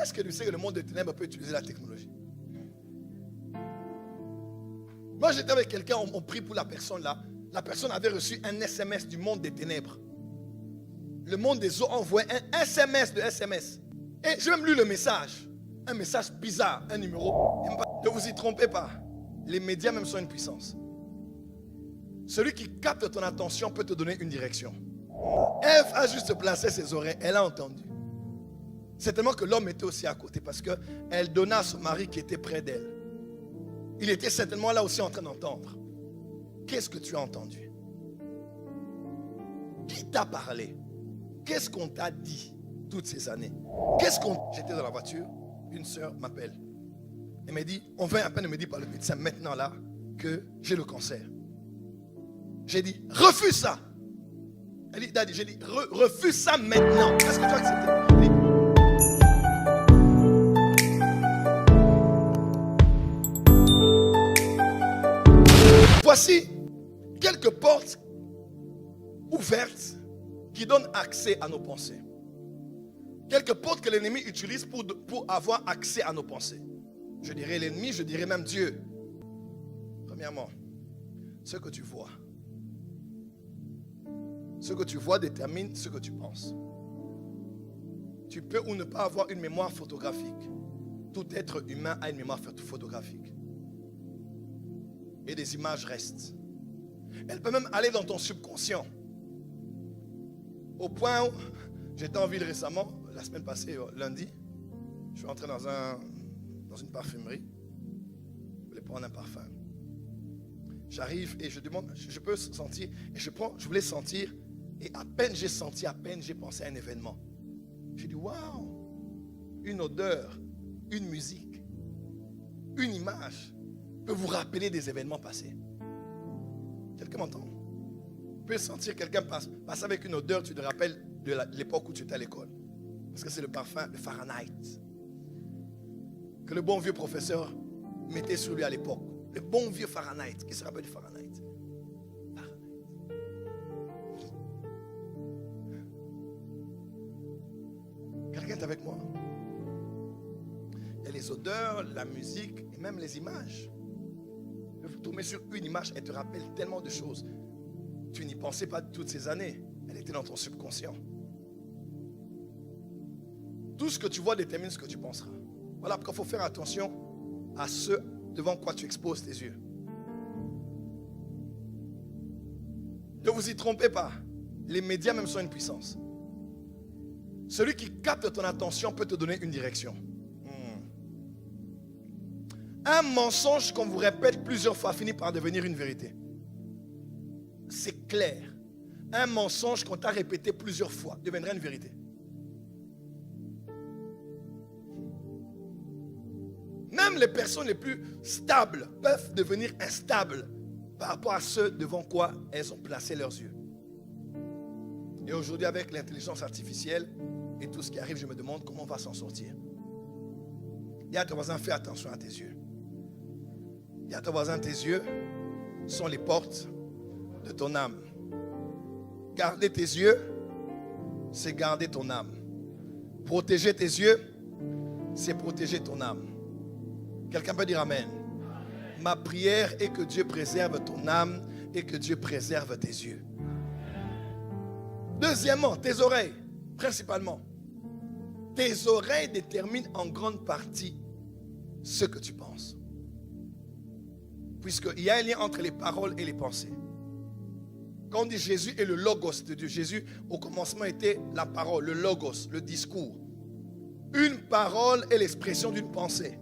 Est-ce que tu sais que le monde des ténèbres peut utiliser la technologie? Moi, j'étais avec quelqu'un, on prie pour la personne là. La personne avait reçu un SMS du monde des ténèbres. Le monde des eaux envoyait un SMS de SMS. Et j'ai même lu le message. Un message bizarre, un numéro. Ne vous y trompez pas. Les médias même sont une puissance. Celui qui capte ton attention peut te donner une direction. Ève a juste placé ses oreilles. Elle a entendu. C'est tellement que l'homme était aussi à côté parce qu'elle donna à son mari qui était près d'elle. Il était certainement là aussi en train d'entendre. Qu'est-ce que tu as entendu? Qui t'a parlé? Qu'est-ce qu'on t'a dit toutes ces années? J'étais dans la voiture, une soeur m'appelle. Elle m'a dit, on vient à peine de me dire par le médecin maintenant là que j'ai le cancer. J'ai dit, refuse ça. Elle dit, Daddy, j'ai dit, refuse ça maintenant. Est-ce que tu as accepté? Voici quelques portes ouvertes qui donnent accès à nos pensées. Quelques portes que l'ennemi utilise pour avoir accès à nos pensées. Je dirais l'ennemi, je dirais même Dieu. Premièrement, ce que tu vois. Ce que tu vois détermine ce que tu penses. Tu peux ou ne pas avoir une mémoire photographique. Tout être humain a une mémoire photographique. Et des images restent. Elle peut même aller dans ton subconscient. Au point où, j'étais en ville récemment, la semaine passée, lundi, je suis entré dans une parfumerie. Je voulais prendre un parfum. J'arrive et je demande, je peux sentir, et je voulais sentir, et à peine j'ai senti, à peine j'ai pensé à un événement. J'ai dit, waouh, une odeur, une musique, une image peut vous rappeler des événements passés. Quelqu'un m'entend? Vous pouvez sentir quelqu'un passer avec une odeur, tu te rappelles de l'époque où tu étais à l'école. Parce que c'est le parfum de Fahrenheit que le bon vieux professeur mettait sur lui à l'époque. Le bon vieux Fahrenheit. Qui se rappelle du Fahrenheit? Quelqu'un est avec moi? Il y a les odeurs, la musique et même les images. Tu peux tomber sur une image et te rappelle tellement de choses. Tu n'y pensais pas toutes ces années. Elle était dans ton subconscient. Tout ce que tu vois détermine ce que tu penseras. Voilà pourquoi il faut faire attention à ce devant quoi tu exposes tes yeux. Ne vous y trompez pas. Les médias même sont une puissance. Celui qui capte ton attention peut te donner une direction. Un mensonge qu'on vous répète plusieurs fois finit par devenir une vérité. C'est clair. Un mensonge qu'on t'a répété plusieurs fois deviendra une vérité. Même les personnes les plus stables peuvent devenir instables par rapport à ceux devant quoi elles ont placé leurs yeux. Et aujourd'hui, avec l'intelligence artificielle et tout ce qui arrive, je me demande comment on va s'en sortir. Dis à ton voisin, fais attention à tes yeux. Dis à ton voisin, tes yeux sont les portes de ton âme. Garder tes yeux, c'est garder ton âme. Protéger tes yeux, c'est protéger ton âme. Quelqu'un peut dire amen. Ma prière est que Dieu préserve ton âme et que Dieu préserve tes yeux. Deuxièmement, tes oreilles, principalement. Tes oreilles déterminent en grande partie ce que tu penses. Puisqu'il y a un lien entre les paroles et les pensées. Quand on dit Jésus est le logos de Dieu, Jésus au commencement était la parole, le logos, le discours. Une parole est l'expression d'une pensée.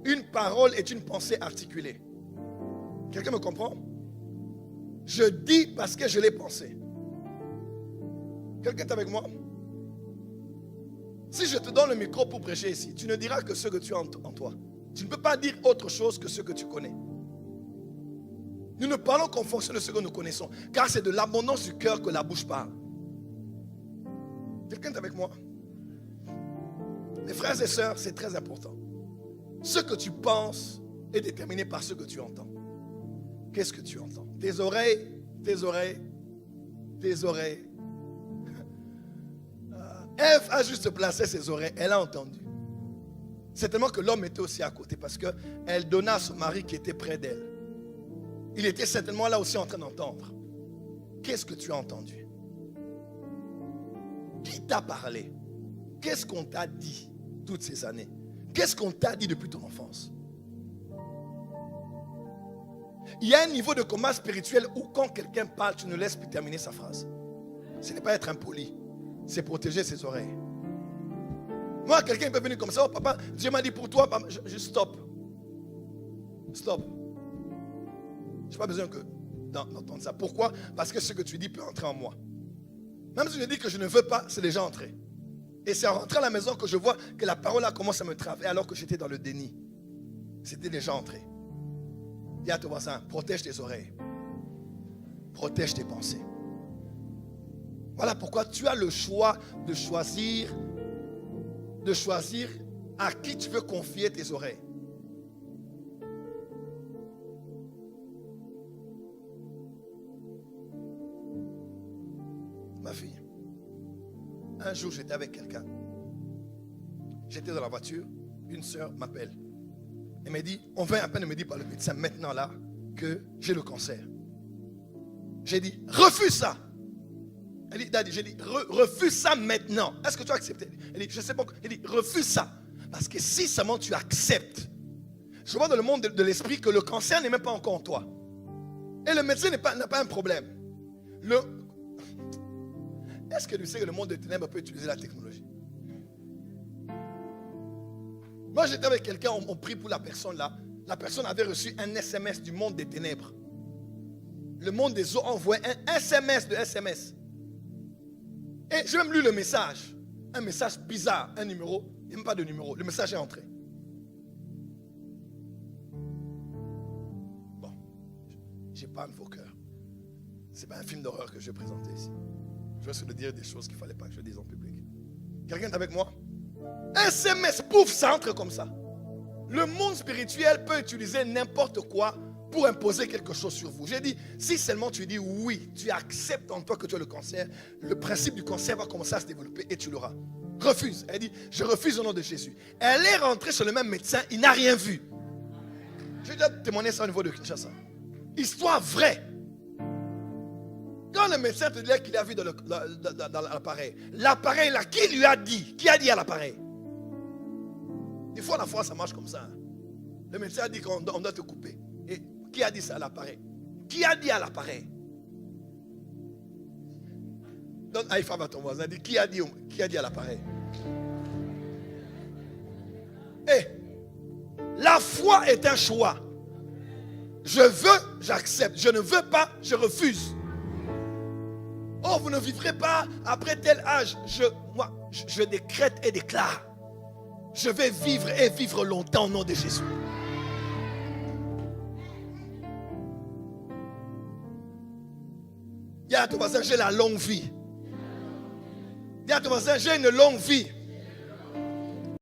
Une parole est une pensée articulée. Quelqu'un me comprend? Je dis parce que je l'ai pensé. Quelqu'un est avec moi? Si je te donne le micro pour prêcher ici, tu ne diras que ce que tu as en toi. Tu ne peux pas dire autre chose que ce que tu connais. Nous ne parlons qu'en fonction de ce que nous connaissons. Car c'est de l'abondance du cœur que la bouche parle. Quelqu'un est avec moi? Mes frères et sœurs, c'est très important. Ce que tu penses est déterminé par ce que tu entends. Qu'est-ce que tu entends? Tes oreilles Ève a juste placé ses oreilles. Elle a entendu. C'est tellement que l'homme était aussi à côté parce qu'elle donna à son mari qui était près d'elle. Il était certainement là aussi en train d'entendre. Qu'est-ce que tu as entendu? Qui t'a parlé? Qu'est-ce qu'on t'a dit toutes ces années? Qu'est-ce qu'on t'a dit depuis ton enfance? Il y a un niveau de combat spirituel où quand quelqu'un parle, tu ne laisses plus terminer sa phrase. Ce n'est pas être impoli, c'est protéger ses oreilles. Moi, quelqu'un peut venir comme ça, oh papa, Dieu m'a dit pour toi, papa, je stop. Stop. Je n'ai pas besoin d'entendre ça. Pourquoi? Parce que ce que tu dis peut entrer en moi. Même si je dis que je ne veux pas, c'est déjà entré. Et c'est en rentrant à la maison que je vois que la parole a commencé à me travailler alors que j'étais dans le déni. C'était déjà entré. Dis à ton voisin, protège tes oreilles. Protège tes pensées. Voilà pourquoi tu as le choix de choisir à qui tu veux confier tes oreilles. Ma fille, un jour j'étais avec quelqu'un. J'étais dans la voiture, une soeur m'appelle. Elle m'a dit, on vient à peine de me dire par le médecin maintenant là que j'ai le cancer. J'ai dit, refuse ça. Elle dit, Daddy, j'ai dit, refuse ça maintenant. Est-ce que tu as accepté? Elle dit, je ne sais pas. Elle dit, refuse ça. Parce que si seulement tu acceptes, je vois dans le monde de l'esprit que le cancer n'est même pas encore en toi. Et le médecin n'a pas un problème. Est-ce que tu sais que le monde des ténèbres peut utiliser la technologie? Moi, j'étais avec quelqu'un, on prie pour la personne là. La personne avait reçu un SMS du monde des ténèbres. Le monde des eaux envoie un SMS de SMS. Et j'ai même lu le message. Un message bizarre, un numéro. Il n'y a même pas de numéro. Le message est entré. Bon, j'épargne vos cœurs. Ce n'est pas un film d'horreur que je vais présenter ici. Je vais se dire des choses qu'il ne fallait pas que je dise en public. Quelqu'un est avec moi? SMS, pouf, ça entre comme ça. Le monde spirituel peut utiliser n'importe quoi pour imposer quelque chose sur vous. J'ai dit, si seulement tu dis oui, tu acceptes en toi que tu as le cancer, le principe du cancer va commencer à se développer et tu l'auras. Refuse. Elle dit, je refuse au nom de Jésus. Elle est rentrée chez le même médecin, il n'a rien vu. Je vais déjà témoigner ça au niveau de Kinshasa. Histoire vraie. Quand le médecin te dit qu'il a vu dans l'appareil, l'appareil là, qui lui a dit? Qui a dit à l'appareil? Des fois, la foi, ça marche comme ça. Le médecin a dit qu'on doit te couper. Et qui a dit ça à l'appareil? Qui a dit à l'appareil? Donne high five à ton voisin. Dit, qui a dit à l'appareil? La foi est un choix. Je veux, j'accepte. Je ne veux pas, je refuse. Oh, vous ne vivrez pas après tel âge. Je décrète et déclare. Je vais vivre et vivre longtemps au nom de Jésus. Dis à ton voisin, j'ai la longue vie. Dis à ton voisin, j'ai une longue vie.